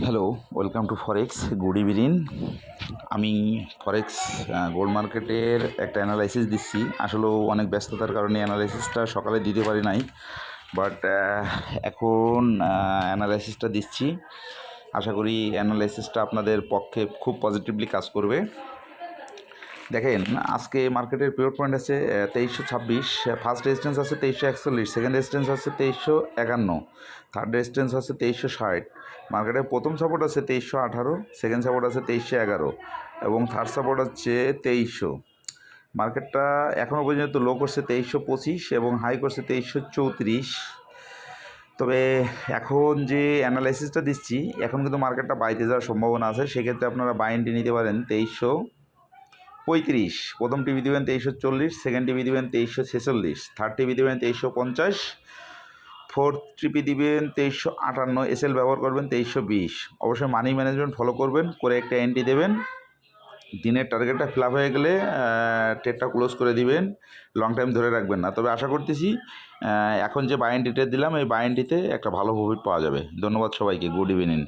Hello, welcome to forex. Good evening. আমি ফরেক্স gold মার্কেটের একটা অ্যানালাইসিস দিচ্ছি। আসলেও অনেক ব্যস্ততার কারণে অ্যানালাইসিসটা সকালে দিতে পারি নাই, বাট এখন অ্যানালাইসিসটা দিচ্ছি। আশা করি অ্যানালাইসিসটা আপনাদের পক্ষে খুব পজিটিভলি কাজ করবে। দেখেন, আজকে মার্কেটের পিভট পয়েন্ট আছে 2326, ফার্স্ট রেজিস্ট্যান্স আছে 2341, সেকেন্ড রেজিস্ট্যান্স আছে 2351, থার্ড রেজিস্ট্যান্স আছে 2360। মার্কেটের প্রথম সাপোর্ট আছে 2318, সেকেন্ড সাপোর্ট আছে 2311 এবং থার্ড সাপোর্ট হচ্ছে 2300। মার্কেটটা এখনও পর্যন্ত লো করছে 2325 এবং হাই করছে 2334। তবে এখন যে অ্যানালাইসিসটা দিচ্ছি, এখন কিন্তু মার্কেটটা বাইতে যাওয়ার সম্ভাবনা আছে। সেক্ষেত্রে আপনারা বাই এন্ট্রি নিতে পারেন 2335। প্রথম টিভি দেবেন 2340, সেকেন্ড টিভি দেবেন 2346, থার্ড টিভি দেবেন 2350, ফোর্থ টিভি দিবেন 2358। এসএল ব্যবহার করবেন 2320। অবশ্যই মানি ম্যানেজমেন্ট ফলো করবেন, করে একটা এন্ট্রি দেবেন। দিনের টার্গেটটা ফিল আপ হয়ে গেলে ট্রেডটা ক্লোজ করে দিবেন, লং টাইম ধরে রাখবেন না। তবে আশা করতেছি এখন যে বাই এন্ট্রিটা দিলাম, এই বাই এন্ট্রিতে একটা ভালো প্রফিট পাওয়া যাবে। ধন্যবাদ সবাইকে। Good evening.